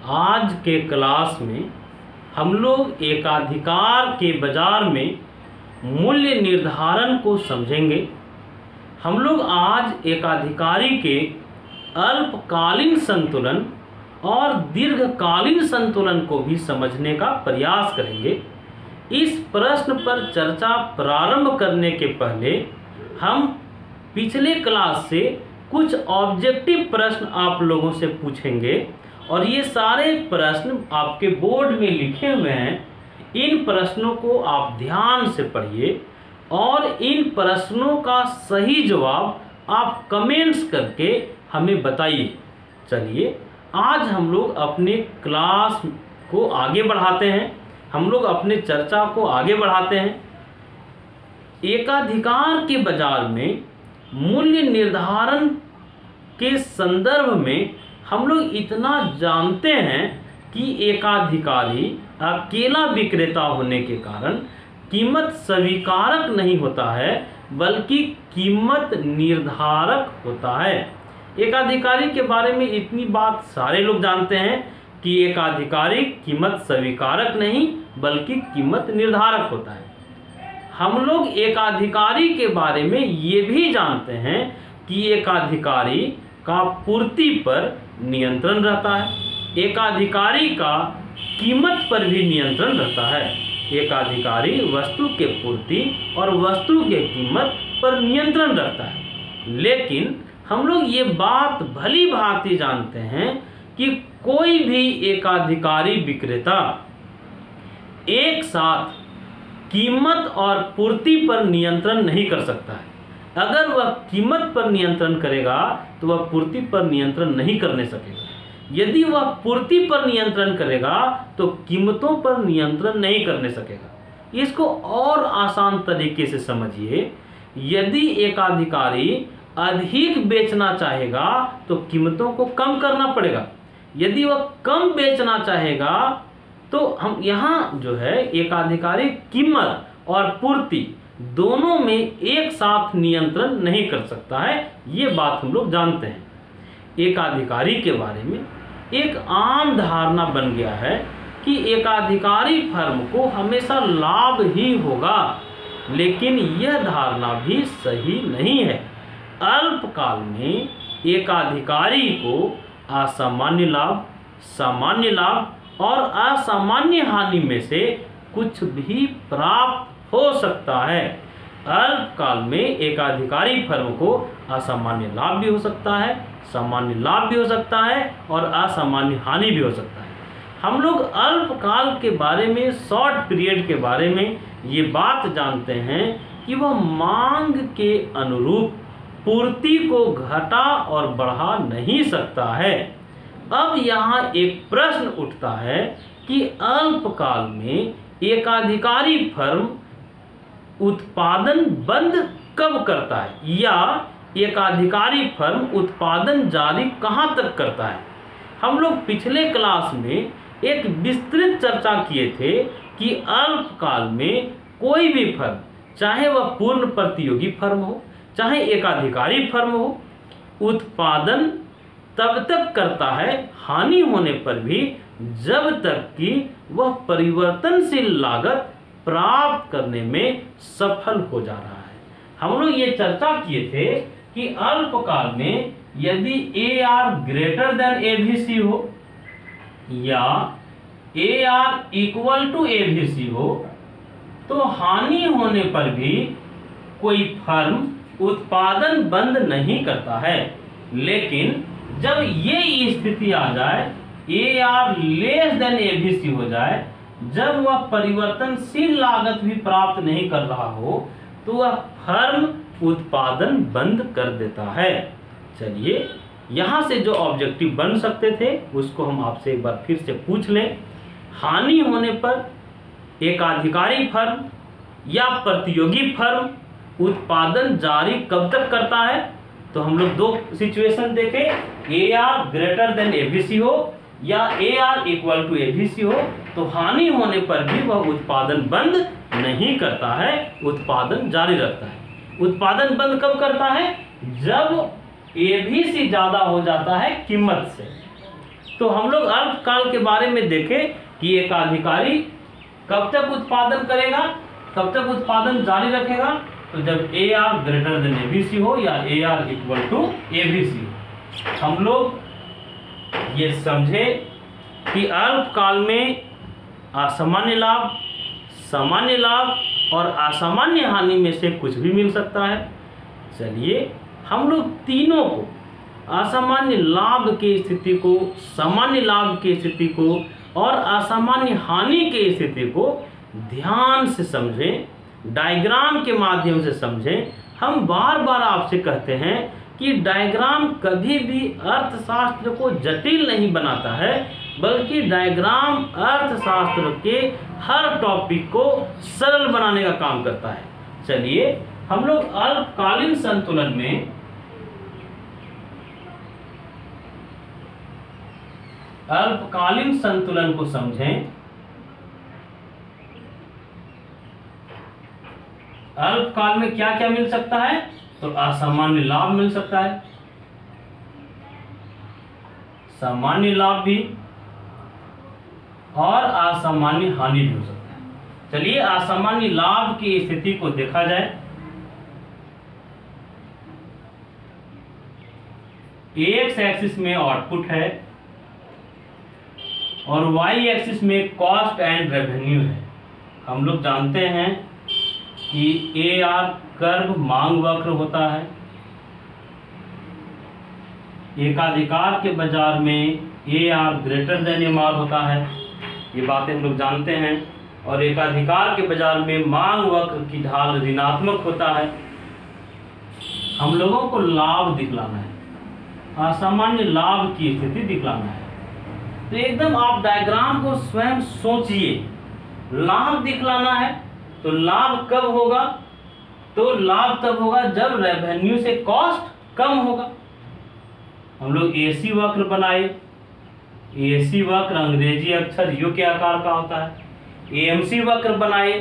आज के क्लास में हम लोग एकाधिकार के बाजार में मूल्य निर्धारण को समझेंगे। हम लोग आज एकाधिकारी के अल्पकालीन संतुलन और दीर्घकालीन संतुलन को भी समझने का प्रयास करेंगे। इस प्रश्न पर चर्चा प्रारंभ करने के पहले हम पिछले क्लास से कुछ ऑब्जेक्टिव प्रश्न आप लोगों से पूछेंगे और ये सारे प्रश्न आपके बोर्ड में लिखे हुए हैं। इन प्रश्नों को आप ध्यान से पढ़िए और इन प्रश्नों का सही जवाब आप कमेंट्स करके हमें बताइए। चलिए आज हम लोग अपने क्लास को आगे बढ़ाते हैं, हम लोग अपने चर्चा को आगे बढ़ाते हैं। एकाधिकार के बाजार में मूल्य निर्धारण के संदर्भ में हम लोग इतना जानते हैं कि एकाधिकारी अकेला विक्रेता होने के कारण कीमत स्वीकारक नहीं होता है बल्कि कीमत निर्धारक होता है। एकाधिकारी के बारे में इतनी बात सारे लोग जानते हैं कि एकाधिकारी कीमत स्वीकारक नहीं बल्कि कीमत निर्धारक होता है। हम लोग एकाधिकारी के बारे में ये भी जानते हैं कि एकाधिकारी का पूर्ति पर नियंत्रण रहता है, एकाधिकारी का कीमत पर भी नियंत्रण रहता है। एकाधिकारी वस्तु के पूर्ति और वस्तु के कीमत पर नियंत्रण रखता है। लेकिन हम लोग ये बात भली भांति जानते हैं कि कोई भी एकाधिकारी विक्रेता एक साथ कीमत और पूर्ति पर नियंत्रण नहीं कर सकता है। अगर वह कीमत पर नियंत्रण करेगा तो वह पूर्ति पर नियंत्रण नहीं करने सकेगा। यदि वह पूर्ति पर नियंत्रण करेगा तो कीमतों पर नियंत्रण नहीं करने सकेगा। इसको और आसान तरीके से समझिए, यदि एकाधिकारी अधिक बेचना चाहेगा तो कीमतों को कम करना पड़ेगा। यदि वह कम बेचना चाहेगा तो हम यहाँ जो है एकाधिकारी कीमत और पूर्ति दोनों में एक साथ नियंत्रण नहीं कर सकता है। ये बात हम लोग जानते हैं। एकाधिकारी के बारे में एक आम धारणा बन गया है कि एकाधिकारी फर्म को हमेशा लाभ ही होगा, लेकिन यह धारणा भी सही नहीं है। अल्पकाल में एकाधिकारी को असामान्य लाभ, सामान्य लाभ और असामान्य हानि में से कुछ भी प्राप्त हो सकता है। अल्पकाल में एकाधिकारी फर्म को असामान्य लाभ भी हो सकता है, सामान्य लाभ भी हो सकता है और असामान्य हानि भी हो सकता है। हम लोग अल्पकाल के बारे में, शॉर्ट पीरियड के बारे में ये बात जानते हैं कि वह मांग के अनुरूप पूर्ति को घटा और बढ़ा नहीं सकता है। अब यहाँ एक प्रश्न उठता है कि अल्पकाल में एकाधिकारी फर्म उत्पादन बंद कब करता है या एकाधिकारी फर्म उत्पादन जारी कहाँ तक करता है। हम लोग पिछले क्लास में एक विस्तृत चर्चा किए थे कि अल्पकाल में कोई भी फर्म, चाहे वह पूर्ण प्रतियोगी फर्म हो चाहे एकाधिकारी फर्म हो, उत्पादन तब तक करता है हानि होने पर भी जब तक कि वह परिवर्तनशील लागत प्राप्त करने में सफल हो जा रहा है। हम लोग ये चर्चा किए थे कि अल्पकाल में यदि AR ग्रेटर देन ABC हो या AR इक्वल टू ABC हो तो हानि होने पर भी कोई फर्म उत्पादन बंद नहीं करता है। लेकिन जब ये स्थिति आ जाए, AR लेस देन ABC हो जाए, जब वह परिवर्तनशील लागत भी प्राप्त नहीं कर रहा हो तो वह फर्म उत्पादन बंद कर देता है। चलिए यहाँ से जो ऑब्जेक्टिव बन सकते थे उसको हम आपसे एक बार फिर से पूछ लें। हानि होने पर एकाधिकारी फर्म या प्रतियोगी फर्म उत्पादन जारी कब तक करता है, तो हम लोग दो सिचुएशन देखें, AR ग्रेटर देन ABC हो या AR इक्वल टू ABC हो, तो हानि होने पर भी वह उत्पादन बंद नहीं करता है, उत्पादन जारी रखता है। उत्पादन बंद कब करता है, जब ABC ज्यादा हो जाता है कीमत से। तो हम लोग अल्पकाल के बारे में देखें कि एकाधिकारी कब तक उत्पादन करेगा, कब तक उत्पादन जारी रखेगा, तो जब AR ग्रेटर देन ABC हो या AR इक्वल टू ABC हो। हम लोग ये समझे कि अल्पकाल में असामान्य लाभ, सामान्य लाभ और असामान्य हानि में से कुछ भी मिल सकता है। चलिए हम लोग तीनों को, असामान्य लाभ की स्थिति को, सामान्य लाभ की स्थिति को और असामान्य हानि की स्थिति को ध्यान से समझें, डायग्राम के माध्यम से समझें। हम बार बार आपसे कहते हैं कि डायग्राम कभी भी अर्थशास्त्र को जटिल नहीं बनाता है, बल्कि डायग्राम अर्थशास्त्र के हर टॉपिक को सरल बनाने का काम करता है। चलिए हम लोग अल्पकालीन संतुलन में अल्पकालीन संतुलन को समझें। अल्पकाल में क्या क्या मिल सकता है, तो असामान्य लाभ मिल सकता है, सामान्य लाभ भी और असामान्य हानि भी हो सकता है। चलिए असामान्य लाभ की स्थिति को देखा जाए। एक्स एक्सिस में आउटपुट है और वाई एक्सिस में कॉस्ट एंड रेवेन्यू है। हम लोग जानते हैं कि AR कर्व मांग वक्र होता है। एकाधिकार के बाजार में AR ग्रेटर देन MR होता है, ये बातें हम लोग जानते हैं। और एकाधिकार के बाजार में मांग वक्र की ढाल ऋणात्मक होता है। हम लोगों को लाभ दिखलाना है, असामान्य लाभ की स्थिति दिखलाना है। तो एकदम आप डायग्राम को स्वयं सोचिए। लाभ दिखलाना है तो लाभ कब होगा, तो लाभ तब होगा जब रेवेन्यू से कॉस्ट कम होगा। हम लोग AC वक्र बनाए। AC वक्र अंग्रेजी अक्षर U के आकार का होता है। AMC वक्र बनाए,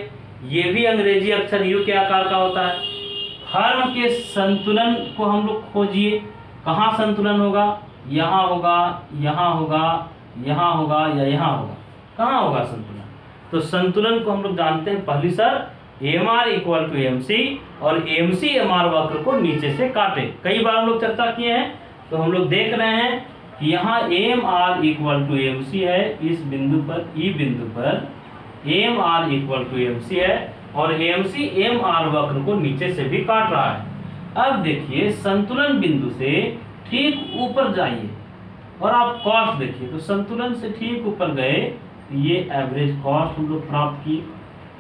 ये भी अंग्रेजी अक्षर U के आकार का होता है। फर्म के संतुलन को हम लोग खोजिए। कहाँ संतुलन होगा, यहाँ होगा, यहाँ होगा, यहाँ होगा या यहाँ होगा, कहाँ होगा संतुलन। तो संतुलन को हम लोग जानते हैं पहली sir AMR equal to MC और MC MR वक्र को नीचे से काटे। कई बार हम लोग चर्चा किए हैं, तो हम लोग देख रहे हैं कि यहाँ AMR इक्वल टू MC है, इस बिंदु पर E बिंदु पर AMR इक्वल टू MC है और AMC MR वक्र को नीचे से भी काट रहा है। अब देखिए संतुलन बिंदु से ठीक ऊपर जाइए और आप कॉस्ट देखिए। तो संतुलन से ठीक ऊपर गए, ये एवरेज कॉस्ट हम लोग प्राप्त की।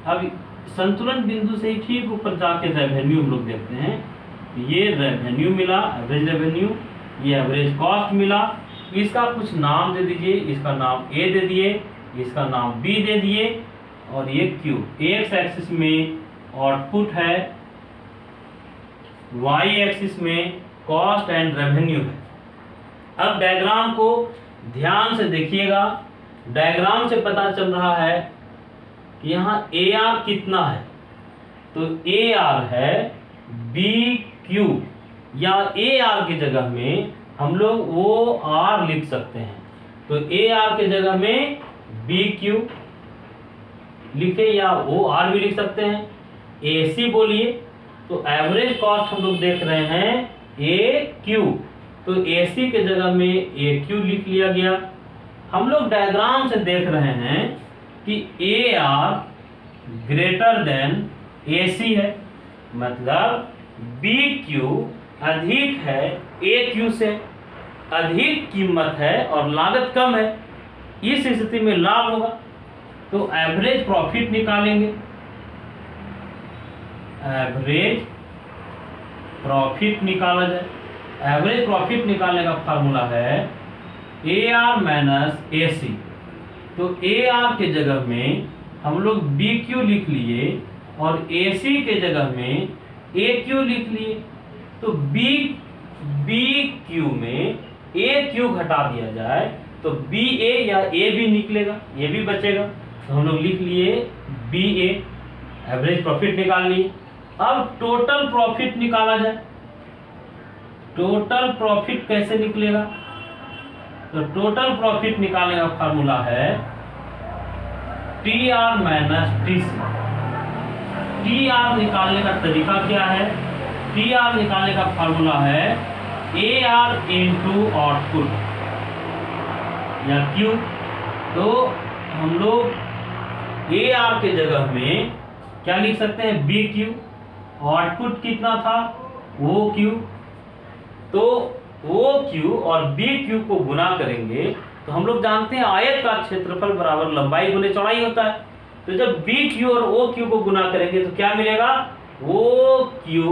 अब संतुलन बिंदु से ठीक ऊपर जाके रेवेन्यू हम लोग देखते हैं, ये रेवेन्यू मिला, एवरेज रेवेन्यू, ये एवरेज कॉस्ट मिला। इसका कुछ नाम दे दीजिए, इसका नाम A दे दिए, इसका नाम B दे दिए और ये Q। एक्स एक्सिस में आउटपुट है, Y एक्सिस में कॉस्ट एंड रेवेन्यू है। अब डायग्राम को ध्यान से देखिएगा। डायग्राम से पता चल रहा है कि यहाँ AR कितना है, तो AR है BQ, या AR की जगह में हम लोग OR लिख सकते हैं। तो AR की जगह में BQ लिखे या OR भी लिख सकते हैं। AC बोलिए, तो एवरेज कॉस्ट हम लोग देख रहे हैं AQ, तो AC के जगह में AQ लिख लिया गया। हम लोग डायग्राम से देख रहे हैं कि AR ग्रेटर देन AC है, मतलब BQ अधिक है AQ से, अधिक कीमत है और लागत कम है। इस स्थिति में लाभ होगा, तो एवरेज प्रॉफिट निकालेंगे। एवरेज प्रॉफिट निकाला जाए। एवरेज प्रॉफिट निकालने का फार्मूला है AR माइनस AC। तो AR के जगह में हम लोग BQ लिख लिए और AC के जगह में AQ लिख लिए। तो BQ में AQ घटा दिया जाए तो BA या AB निकलेगा, ये भी बचेगा। तो हम लोग लिख लिए BA, एवरेज प्रॉफिट निकाल लिए। अब टोटल प्रॉफिट निकाला जाए। टोटल प्रॉफिट कैसे निकलेगा, तो टोटल प्रॉफिट निकालने का फार्मूला है T R minus T C. T R निकालने का तरीका क्या है? टी आर निकालने का फार्मूला है ए आर इंटू आउटपुट या क्यू। तो हम लोग ए आर के जगह में क्या लिख सकते हैं? B Q. आउटपुट कितना था? O Q. तो ओ क्यू और बी क्यू को गुना करेंगे तो हम लोग जानते हैं आयत का क्षेत्रफल बराबर लंबाई गुने चौड़ाई होता है। तो जब बी क्यू और ओ क्यू को गुना करेंगे तो क्या मिलेगा? O Q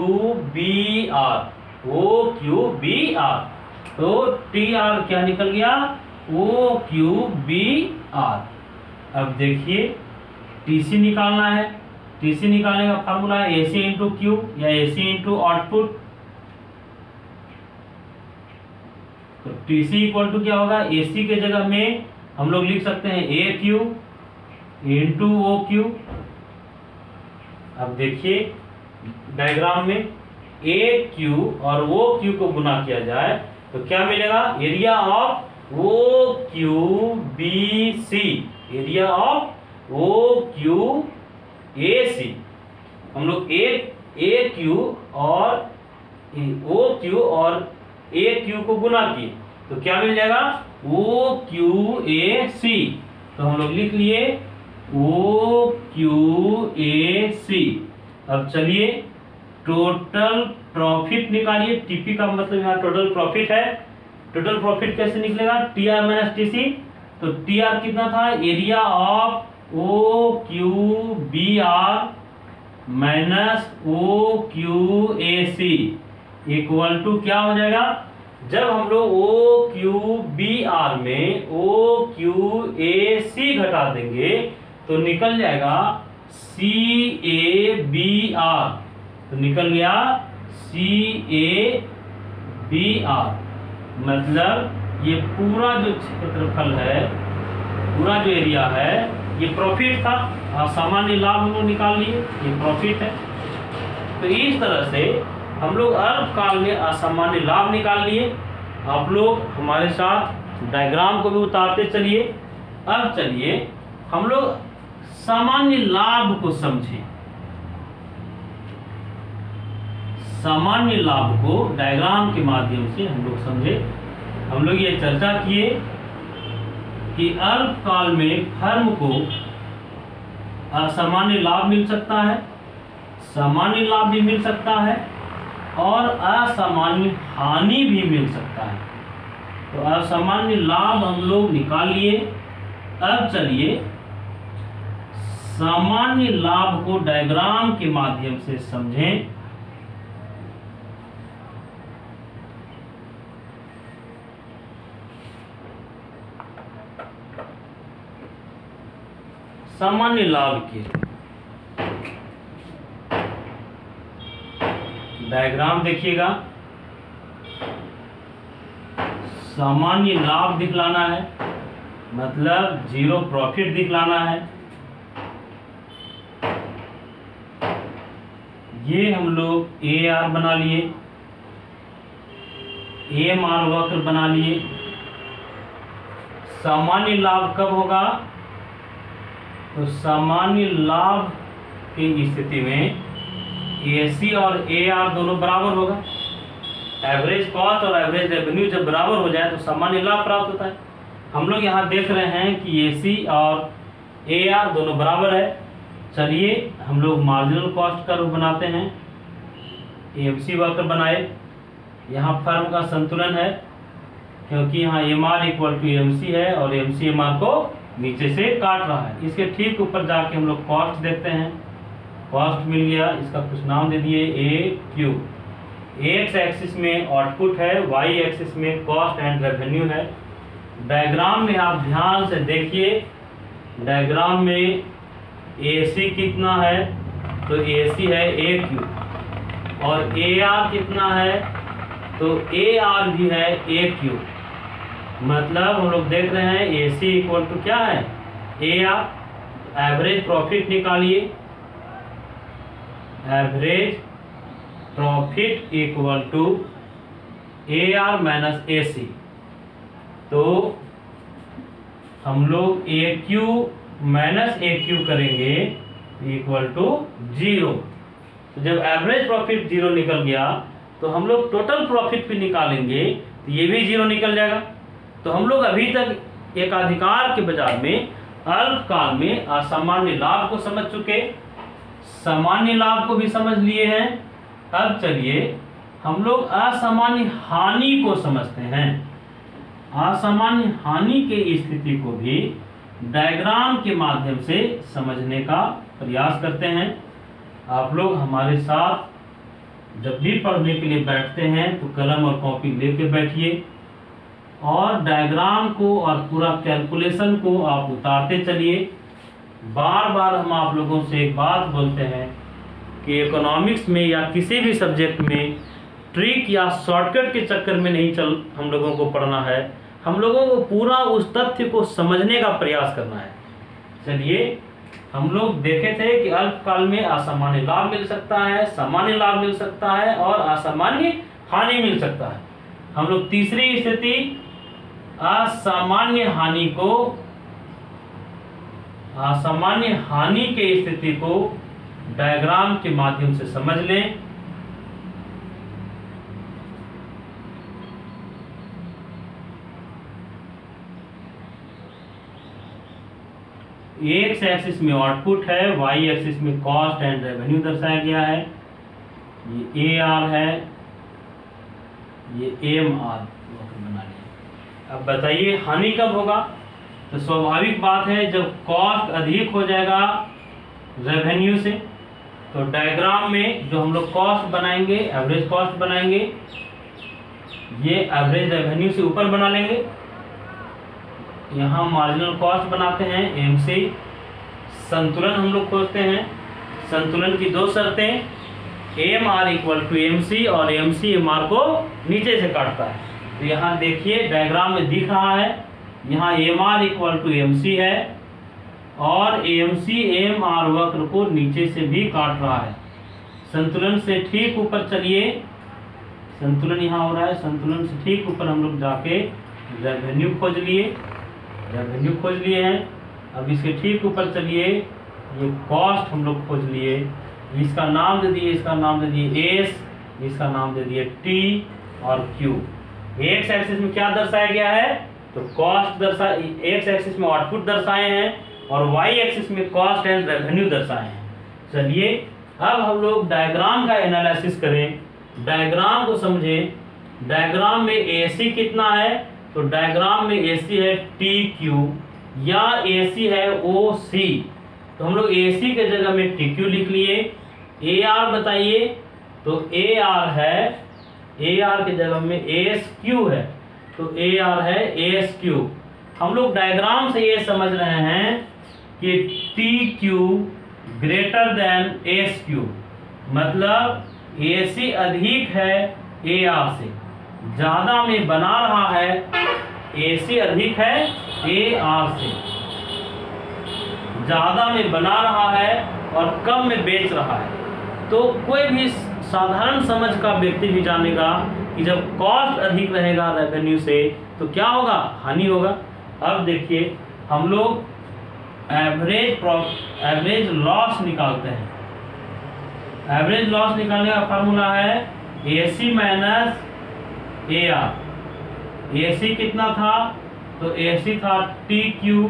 B R. O Q B R. तो टी आर क्या निकल गया? O Q B R. अब देखिए टीसी निकालना है। टीसी निकालने का फार्मूला है एसी इंटू क्यू या एसी इंटू आउटपुट। तो टीसी इक्वल टू क्या होगा? एसी के जगह में हम लोग लिख सकते हैं ए क्यू इंटू ओ क्यू। अब देखिए डायग्राम में ए क्यू और ओ क्यू को गुना किया जाए तो क्या मिलेगा? Area of O Q B C. Area of O Q A C. हम लोग ए क्यू और ओ क्यू और ए क्यू को गुना किए तो क्या मिल जाएगा? ओ क्यू ए सी। तो हम लोग लिख लिए ओ क्यू ए सी। अब चलिए टोटल प्रॉफिट निकालिए। टीपी का मतलब यहाँ टोटल प्रॉफिट है। टोटल प्रॉफिट कैसे निकलेगा? T R minus T C. तो टी आर कितना था? Area of O Q B R minus O Q A C equal to क्या हो जाएगा? जब हम लोग ओ क्यू बी आर में ओ क्यू ए सी घटा देंगे तो निकल जाएगा सी ए बी आर। तो निकल गया सी ए बी आर। मतलब ये पूरा जो क्षेत्रफल है, पूरा जो एरिया है, ये प्रॉफिट था। सामान्य लाभ हम लोग निकाल लिए, ये प्रॉफिट है। तो इस तरह से हम लोग अल्पकाल में असामान्य लाभ निकाल लिए। आप लोग हमारे साथ डायग्राम को भी उतारते चलिए। अब चलिए हम लोग सामान्य लाभ को समझें। सामान्य लाभ को डायग्राम के माध्यम से हम लोग समझे। हम लोग ये चर्चा किए कि अल्पकाल में फर्म को असामान्य लाभ मिल सकता है, सामान्य लाभ भी मिल सकता है और असामान्य हानि भी मिल सकता है। तो असामान्य लाभ हम लोग निकाल लिए। अब चलिए सामान्य लाभ को डायग्राम के माध्यम से समझें। सामान्य लाभ के डायग्राम देखिएगा। सामान्य लाभ दिखलाना है, मतलब जीरो प्रॉफिट दिखलाना है। ये हम लोग ए आर बना लिए, एम आर वक्र बना लिए। सामान्य लाभ कब होगा? तो सामान्य लाभ की स्थिति में एसी और ए आर दोनों बराबर होगा। एवरेज कॉस्ट और एवरेज रेवेन्यू जब बराबर हो जाए तो सामान्य लाभ प्राप्त होता है। हम लोग यहाँ देख रहे हैं कि एसी और ए आर दोनों बराबर है। चलिए हम लोग मार्जिनल कॉस्ट कर्व बनाते हैं। एमसी वक्र बनाए। यहाँ फर्म का संतुलन है क्योंकि यहाँ M R equal to MC है और एमसी एम आर को नीचे से काट रहा है। इसके ठीक ऊपर जाके हम लोग कॉस्ट देखते हैं। कॉस्ट मिल गया, इसका कुछ नाम दे दिए ए क्यू। एक्स एक्सिस में आउटपुट है, वाई एक्सिस में कॉस्ट एंड रेवेन्यू है। डायग्राम में आप ध्यान से देखिए। डायग्राम में एसी कितना है? तो एसी है ए क्यू और ए आर कितना है? तो ए आर भी है ए क्यू। मतलब हम लोग देख रहे हैं एसी इक्वल टू क्या है? A R. एवरेज प्रॉफिट निकालिए। Average profit equal to A R minus A C. तो हम लोग AQ माइनस AQ करेंगे इक्वल टू 0। तो जब एवरेज प्रॉफिट 0 निकल गया तो हम लोग टोटल प्रॉफिट भी निकालेंगे तो ये भी 0 निकल जाएगा। तो हम लोग अभी तक एकाधिकार के बाजार में अल्पकाल में असामान्य लाभ को समझ चुके, सामान्य लाभ को भी समझ लिए हैं। अब चलिए हम लोग असामान्य हानि को समझते हैं। असामान्य हानि की स्थिति को भी डायग्राम के माध्यम से समझने का प्रयास करते हैं। आप लोग हमारे साथ जब भी पढ़ने के लिए बैठते हैं तो कलम और कॉपी लेके बैठिए और डायग्राम को और पूरा कैलकुलेशन को आप उतारते चलिए। बार बार हम आप लोगों से एक बात बोलते हैं कि इकोनॉमिक्स में या किसी भी सब्जेक्ट में ट्रिक या शॉर्टकट के चक्कर में नहीं हम लोगों को पढ़ना है। हम लोगों को पूरा उस तथ्य को समझने का प्रयास करना है। चलिए हम लोग देखे थे कि अल्पकाल में असामान्य लाभ मिल सकता है, सामान्य लाभ मिल सकता है और असामान्य हानि मिल सकता है। हम लोग तीसरी स्थिति असामान्य हानि के स्थिति को डायग्राम के माध्यम से समझ लें। एक्स एक्सिस में आउटपुट है, वाई एक्सिस में कॉस्ट एंड रेवेन्यू दर्शाया गया है। ये AR है, ये AMR बना लिया। अब बताइए हानि कब होगा? तो स्वाभाविक बात है जब कॉस्ट अधिक हो जाएगा रेवेन्यू से। तो डायग्राम में जो हम लोग कॉस्ट बनाएंगे, एवरेज कॉस्ट बनाएंगे, ये एवरेज रेवेन्यू से ऊपर बना लेंगे। यहाँ मार्जिनल कॉस्ट बनाते हैं MC। संतुलन हम लोग खोजते हैं। संतुलन की दो शर्तें, AMR इक्वल टू MC और MC MR को नीचे से काटता है। तो यहाँ देखिए डायग्राम में दिख रहा है, यहाँ AMR इक्वल टू MC है और AMC AMR वक्र को नीचे से भी काट रहा है। संतुलन से ठीक ऊपर चलिए, संतुलन यहाँ हो रहा है, संतुलन से ठीक ऊपर हम लोग जाके रेवेन्यू खोज लिए हैं। अब इसके ठीक ऊपर चलिए, ये कॉस्ट हम लोग खोज लिए, इसका नाम दे दिए, इसका नाम दे दिए S, इसका नाम दे दिए T और Q। एक्स एक्सिस में क्या दर्शाया गया है? तो कॉस्ट एक्स एक्सिस में आउटपुट दर्शाए हैं और वाई एक्सिस में कॉस्ट एंड रेवेन्यू दर्शाए हैं। चलिए अब हम लोग डायग्राम का एनालिसिस करें, डायग्राम को समझें। डायग्राम में AC कितना है? तो डायग्राम में AC है TQ या AC है OC। तो हम लोग AC के जगह में TQ लिख लिए। AR बताइए, तो AR है, AR के जगह में ASQ है, तो AR है ASQ। हम लोग डायग्राम से ये समझ रहे हैं कि TQ ग्रेटर देन ASQ, मतलब AC अधिक है AR से, ज्यादा में बना रहा है, AC अधिक है AR से, ज्यादा में बना रहा है और कम में बेच रहा है। तो कोई भी साधारण समझ का व्यक्ति भी जानेगा कि जब कॉस्ट अधिक रहेगा रेवेन्यू से तो क्या होगा? हानि होगा। अब देखिए हम लोग एवरेज लॉस निकालते हैं। एवरेज लॉस निकालने का फार्मूला है AC माइनस AR। AC कितना था? तो AC था TQ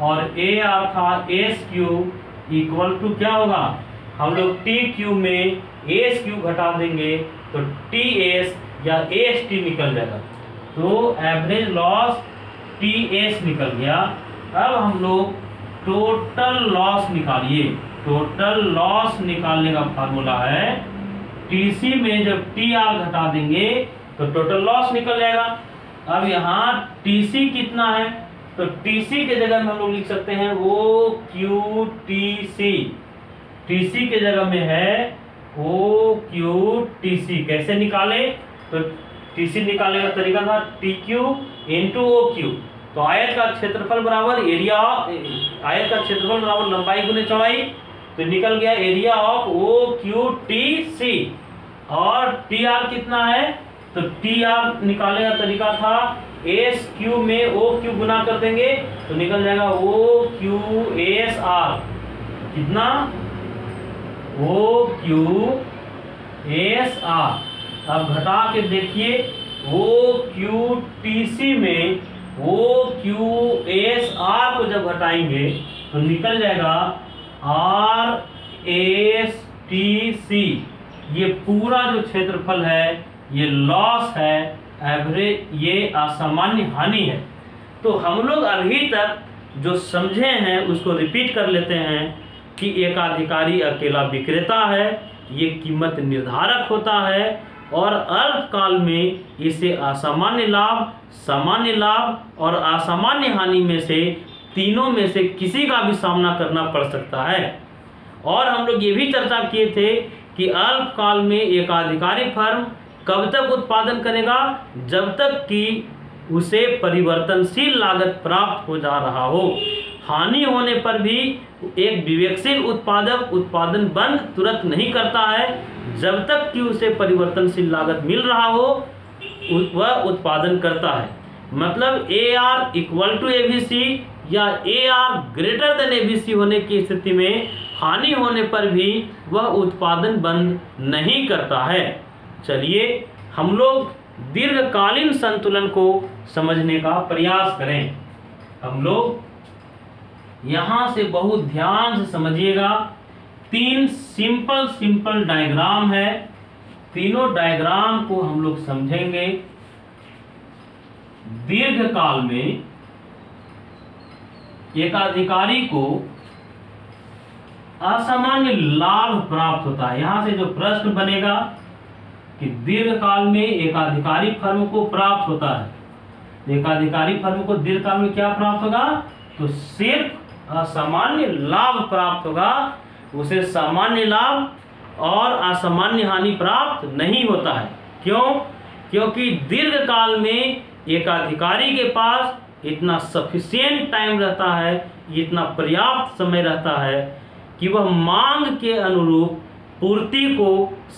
और AR था SQ इक्वल टू क्या होगा? हम लोग TQ में ASQ घटा देंगे तो TS या AST निकल जाएगा। तो एवरेज लॉस TS निकल गया। अब हम लोग टोटल लॉस निकालिए। टोटल लॉस निकालने का फार्मूला है TC में जब TR घटा देंगे तो टोटल लॉस निकल जाएगा। अब यहाँ TC कितना है? तो TC के जगह में हम लोग लिख सकते हैं OQTC। TC के जगह में है OQTC। कैसे निकाले? तो TC निकालने का तरीका था TQ इंटू OQ। तो आयत का क्षेत्रफल बराबर एरिया, आयत का क्षेत्रफल बराबर लंबाई गुने चौड़ाई, तो निकल गया एरिया ऑफ OQTC। और TR कितना है? तो TR निकालने का तरीका था एस क्यू में ओ क्यू गुना कर देंगे तो निकल जाएगा ओ क्यू एस आर। कितना? O Q S R. अब घटा के देखिए ओ क्यू टी सी में ओ क्यू एस आर को जब घटाएंगे तो निकल जाएगा आर एस टी सी। ये पूरा जो क्षेत्रफल है ये लॉस है, एवरेज, ये असामान्य हानि है। तो हम लोग अभी तक जो समझे हैं उसको रिपीट कर लेते हैं कि एकाधिकारी अकेला विक्रेता है, ये कीमत निर्धारक होता है और अल्पकाल में इसे असामान्य लाभ, सामान्य लाभ और असामान्य हानि में से तीनों में से किसी का भी सामना करना पड़ सकता है। और हम लोग ये भी चर्चा किए थे कि अल्पकाल में एकाधिकारी फर्म कब तक उत्पादन करेगा? जब तक कि उसे परिवर्तनशील लागत प्राप्त हो जा रहा हो। हानि होने पर भी एक विवेकशील उत्पादक उत्पादन बंद तुरंत नहीं करता है। जब तक कि उसे परिवर्तनशील लागत मिल रहा हो वह उत्पादन करता है। मतलब AR इक्वल टू ABC या AR ग्रेटर देन ABC होने की स्थिति में हानि होने पर भी वह उत्पादन बंद नहीं करता है। चलिए हम लोग दीर्घकालीन संतुलन को समझने का प्रयास करें। हम लोग यहाँ से बहुत ध्यान से समझिएगा। 3 सिंपल डायग्राम है, तीनों डायग्राम को हम लोग समझेंगे। दीर्घकाल में एकाधिकारी को असामान्य लाभ प्राप्त होता है। यहां से जो प्रश्न बनेगा कि दीर्घकाल में एकाधिकारी फर्म को प्राप्त होता है, एकाधिकारी फर्म को दीर्घकाल में क्या प्राप्त होगा? तो सिर्फ असामान्य लाभ प्राप्त होगा, उसे सामान्य लाभ और असामान्य हानि प्राप्त नहीं होता है। क्यों? क्योंकि दीर्घकाल में एकाधिकारी के पास इतना सफिशिएंट टाइम रहता है, इतना पर्याप्त समय रहता है कि वह मांग के अनुरूप पूर्ति को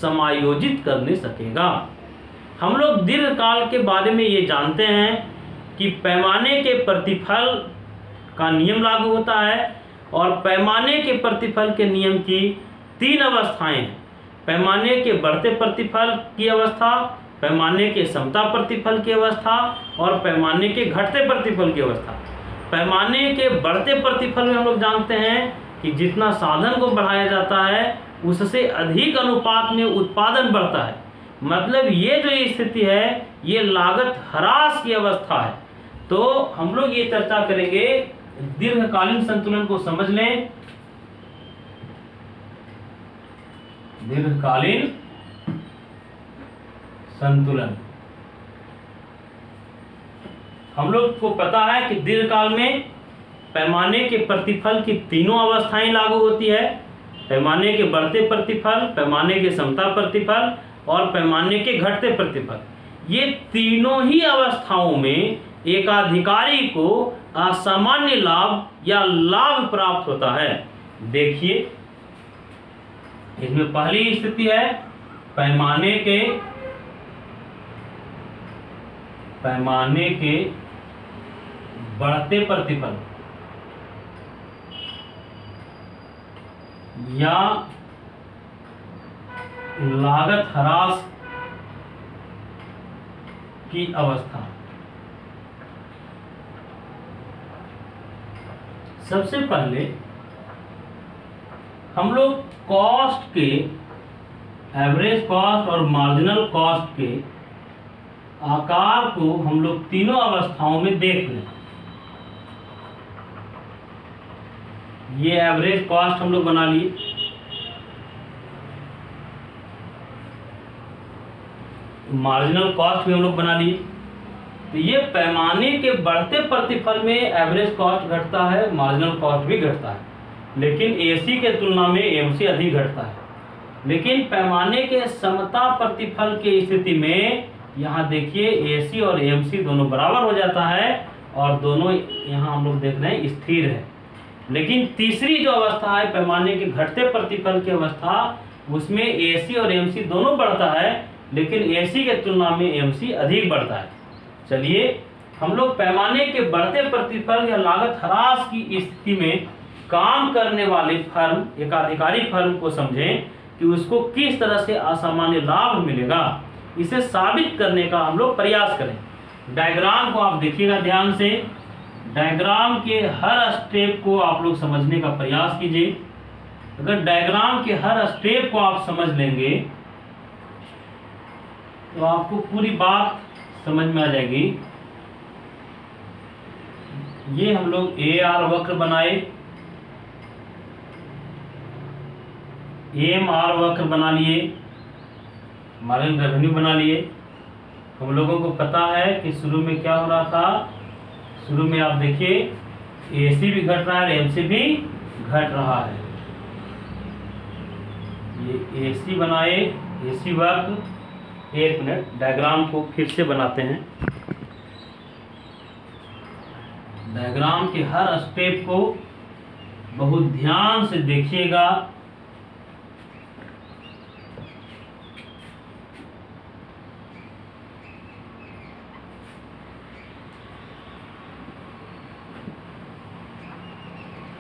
समायोजित करने सकेगा। हम लोग दीर्घकाल के बारे में ये जानते हैं कि पैमाने के प्रतिफल का नियम लागू होता है और पैमाने के प्रतिफल के नियम की 3 अवस्थाएं हैं। पैमाने के बढ़ते प्रतिफल की अवस्था, पैमाने के समता प्रतिफल की अवस्था और पैमाने के घटते प्रतिफल की अवस्था। पैमाने के बढ़ते प्रतिफल में हम लोग जानते हैं कि जितना साधन को बढ़ाया जाता है उससे अधिक अनुपात में उत्पादन बढ़ता है। मतलब ये जो स्थिति है ये लागत ह्रास की अवस्था है। तो हम लोग ये चर्चा करेंगे, दीर्घकालीन संतुलन को समझ लें। दीर्घकालीन संतुलन हम लोग को पता है कि दीर्घकाल में पैमाने के प्रतिफल की तीनों अवस्थाएं लागू होती है। पैमाने के बढ़ते प्रतिफल, पैमाने के समता प्रतिफल और पैमाने के घटते प्रतिफल। ये तीनों ही अवस्थाओं में एकाधिकारी को असामान्य लाभ या लाभ प्राप्त होता है। देखिए इसमें पहली स्थिति है पैमाने के बढ़ते प्रतिफल या लागत ह्रास की अवस्था। सबसे पहले हम लोग कॉस्ट के, एवरेज कॉस्ट और मार्जिनल कॉस्ट के आकार को हम लोग तीनों अवस्थाओं में देख लें। ये एवरेज कॉस्ट हम लोग बना लिए, मार्जिनल कॉस्ट भी हम लोग बना लिए। तो ये पैमाने के बढ़ते प्रतिफल में एवरेज कॉस्ट घटता है, मार्जिनल कॉस्ट भी घटता है, लेकिन एसी के तुलना में एमसी अधिक घटता है। लेकिन पैमाने के समता प्रतिफल की स्थिति में यहाँ देखिए एसी और एमसी दोनों बराबर हो जाता है और दोनों यहाँ हम लोग देख रहे हैं स्थिर है। लेकिन तीसरी जो अवस्था है पैमाने के घटते प्रतिफल की अवस्था, उसमें एसी और एमसी दोनों बढ़ता है, लेकिन एसी के तुलना में एमसी अधिक बढ़ता है। चलिए हम लोग पैमाने के बढ़ते प्रतिफल या लागत ह्रास की स्थिति में काम करने वाले फर्म, एकाधिकारी फर्म को समझें कि उसको किस तरह से असामान्य लाभ मिलेगा, इसे साबित करने का हम लोग प्रयास करें। डायग्राम को आप देखिएगा ध्यान से, डायग्राम के हर स्टेप को आप लोग समझने का प्रयास कीजिए। अगर डायग्राम के हर स्टेप को आप समझ लेंगे तो आपको पूरी बात समझ में आ जाएगी। ये हम लोग AR वक्र बनाए, AMR वक्र बना लिए, मार्जिनल रेवेन्यू बना लिए। हम लोगों को पता है कि शुरू में क्या हो रहा था, शुरू में आप देखिए AC भी घट रहा है, MC भी घट रहा है। ये AC बनाए, AC वक्र। एक मिनट, डायग्राम को फिर से बनाते हैं। डायग्राम के हर स्टेप को बहुत ध्यान से देखिएगा।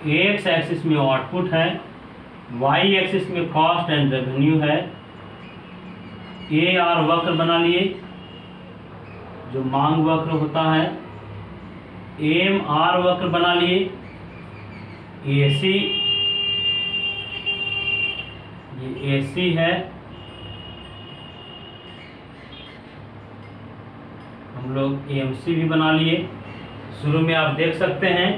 एक्स एक्सिस में आउटपुट है, वाई एक्सिस में कॉस्ट एंड रेवेन्यू है। AR वक्र बना लिए जो मांग वक्र होता है। AMR वक्र बना लिए, AC, ये AC है। हम लोग AMC भी बना लिए। शुरू में आप देख सकते हैं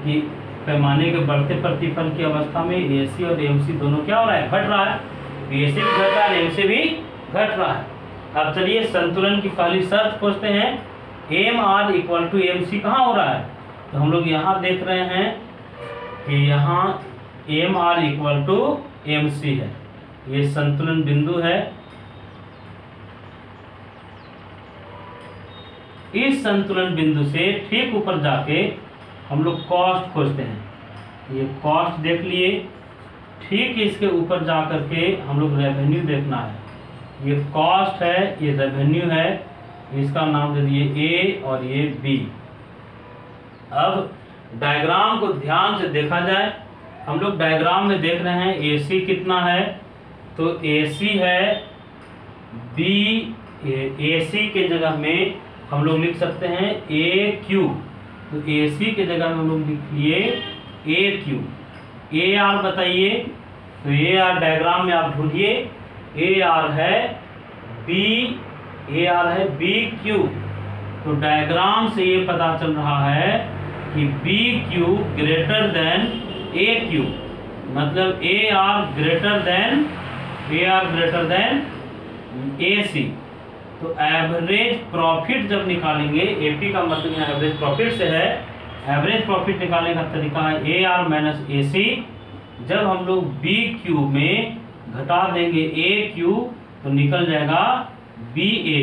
कि पैमाने के बढ़ते प्रतिफल की अवस्था में AC और AMC दोनों क्या हो रहा है, घट रहा है। AC भी घट रहा है, MC भी घट रहा है। अब चलिए संतुलन की पहली शर्त खोजते हैं। AMR इक्वल टू AMC कहाँ हो रहा है, तो हम लोग यहाँ देख रहे हैं कि यहाँ AMR इक्वल टू AMC है। ये संतुलन बिंदु है। इस संतुलन बिंदु से ठीक ऊपर जाके हम लोग कॉस्ट खोजते हैं। ये कॉस्ट देख लिए। ठीक इसके ऊपर जा करके हम लोग रेवेन्यू देखना है। ये कॉस्ट है, ये रेवेन्यू है। इसका नाम दे दिए A और ये B। अब डायग्राम को ध्यान से देखा जाए। हम लोग डायग्राम में देख रहे हैं AC कितना है, तो AC है B। AC के जगह में हम लोग लिख सकते हैं AQ, तो AC के जगह में हम लोग लिख लिए AQ। AR बताइए, तो AR डायग्राम में आप ढूंढिए। AR है BQ। तो डायग्राम से ये पता चल रहा है कि BQ ग्रेटर देन AQ, मतलब AR ग्रेटर देन AC। तो एवरेज प्रॉफिट जब निकालेंगे, AP का मतलब यहाँ एवरेज प्रॉफिट से है। एवरेज प्रॉफिट निकालने का तरीका है AR माइनस AC। जब हम लोग BQ में घटा देंगे AQ तो निकल जाएगा BA।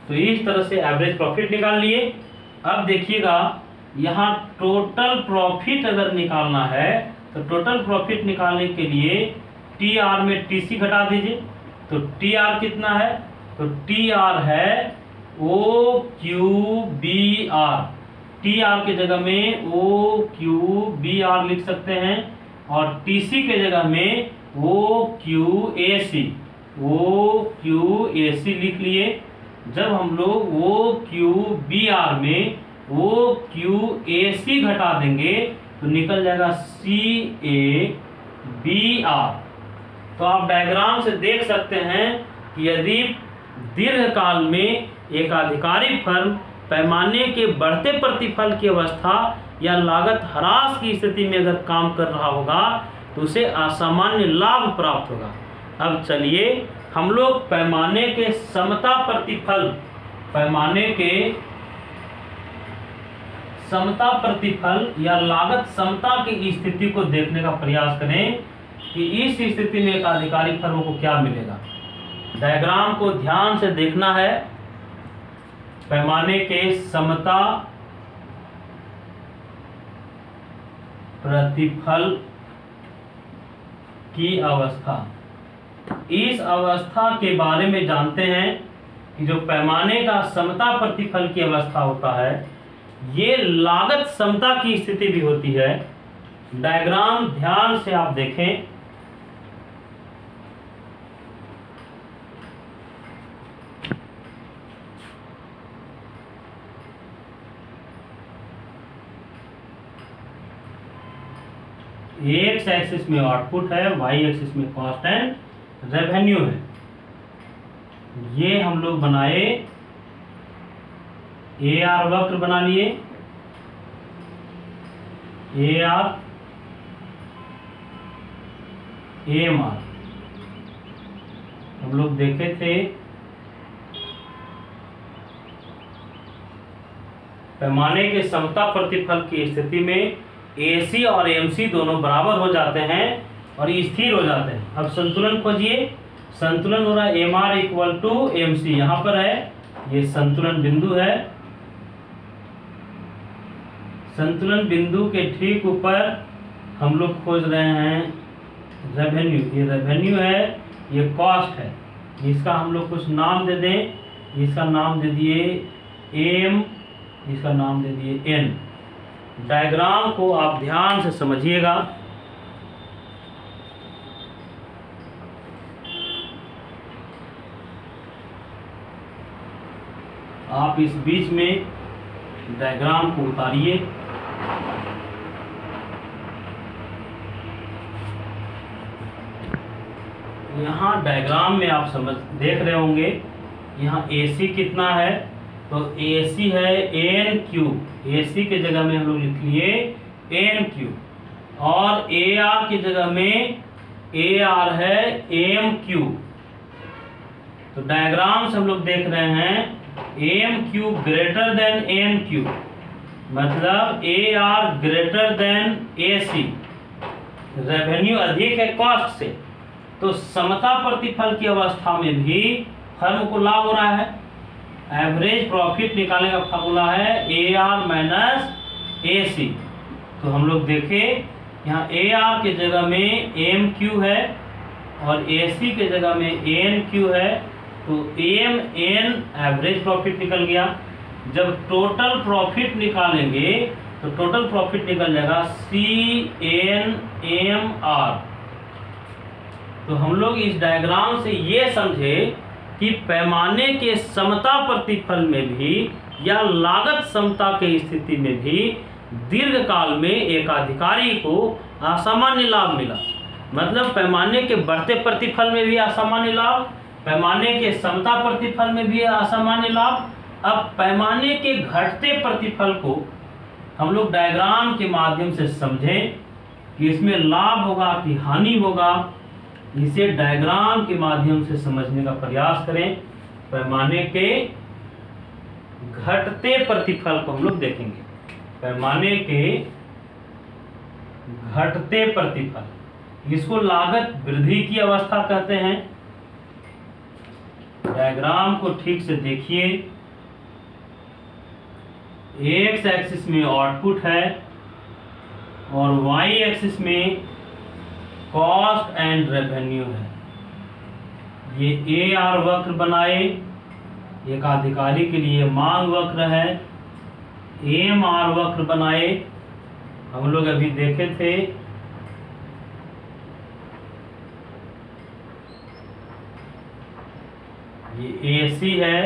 तो इस तरह से एवरेज प्रॉफिट निकाल लिए। अब देखिएगा यहाँ टोटल प्रॉफिट अगर निकालना है तो टोटल प्रॉफिट निकालने के लिए TR में TC घटा दीजिए। तो TR कितना है, तो TR है OQBR। TR के जगह में OQBR लिख सकते हैं और TC के जगह में OQAC लिख लिए। जब हम लोग OQBR में OQAC घटा देंगे तो निकल जाएगा CABR। तो आप डायग्राम से देख सकते हैं कि यदि दीर्घकाल में एकाधिकारी फर्म पैमाने के बढ़ते प्रतिफल की अवस्था या लागत ह्रास की स्थिति में अगर काम कर रहा होगा तो उसे असामान्य लाभ प्राप्त होगा। अब चलिए हम लोग पैमाने के समता प्रतिफल या लागत समता की स्थिति को देखने का प्रयास करें कि इस स्थिति में एकाधिकारी फर्मों को क्या मिलेगा। डायग्राम को ध्यान से देखना है। पैमाने के समता प्रतिफल की अवस्था, इस अवस्था के बारे में जानते हैं कि जो पैमाने का समता प्रतिफल की अवस्था होता है, ये लागत समता की स्थिति भी होती है। डायग्राम ध्यान से आप देखें। एक्स एक्सिस में आउटपुट है, वाई एक्सिस में कॉस्ट एंड रेवेन्यू है। ये हम लोग बनाए, AR वक्र बना लिए, AR AMR हम लोग देखे थे। पैमाने के समता प्रतिफल की स्थिति में AC और MC दोनों बराबर हो जाते हैं और स्थिर हो जाते हैं। अब संतुलन खोजिए। संतुलन हो रहा है MR इक्वल टू MC, यहाँ पर है, ये संतुलन बिंदु है। संतुलन बिंदु के ठीक ऊपर हम लोग खोज रहे हैं रेवेन्यू। ये रेवेन्यू है, ये कॉस्ट है। इसका हम लोग कुछ नाम दे दें। इसका नाम दे दिए M, इसका नाम दे दिए N। डायग्राम को आप ध्यान से समझिएगा। आप इस बीच में डायग्राम को उतारिए। यहाँ डायग्राम में आप देख रहे होंगे, यहाँ AC कितना है, तो AC है NQ। AC के जगह में हम लोग लिख लिए NQ, और AR की जगह में AR है MQ। तो डायग्राम से हम लोग देख रहे हैं AMQ ग्रेटर देन NQ, मतलब AR greater than AC। Revenue अधिक है कॉस्ट से, तो समता प्रतिफल की अवस्था में भी फर्म को लाभ हो रहा है। एवरेज प्रॉफिट निकालने का फार्मूला है AR माइनस AC। तो हम लोग देखें, यहाँ AR के जगह में MQ है और AC के जगह में NQ है, तो MN एवरेज प्रॉफिट निकल गया। जब टोटल प्रॉफिट निकालेंगे तो टोटल प्रॉफिट निकल जाएगा CNMR। तो हम लोग इस डायग्राम से ये समझे कि पैमाने के समता प्रतिफल में भी या लागत समता के स्थिति में भी दीर्घकाल में एकाधिकारी को असामान्य लाभ मिला। मतलब पैमाने के बढ़ते प्रतिफल में भी असामान्य लाभ, पैमाने के समता प्रतिफल में भी असामान्य लाभ। अब पैमाने के घटते प्रतिफल को हम लोग डायग्राम के माध्यम से समझें कि इसमें लाभ होगा कि हानि होगा। इसे डायग्राम के माध्यम से समझने का प्रयास करें। पैमाने के घटते प्रतिफल को हम लोग देखेंगे। पैमाने के घटते प्रतिफल, इसको लागत वृद्धि की अवस्था कहते हैं। डायग्राम को ठीक से देखिए। एक्स एक्सिस में आउटपुट है और वाई एक्सिस में कॉस्ट एंड रेवेन्यू है। ये AR वक्र बनाए, एकाधिकारी के लिए मांग वक्र है। AMR वक्र बनाए, हम लोग अभी देखे थे। ये AC है,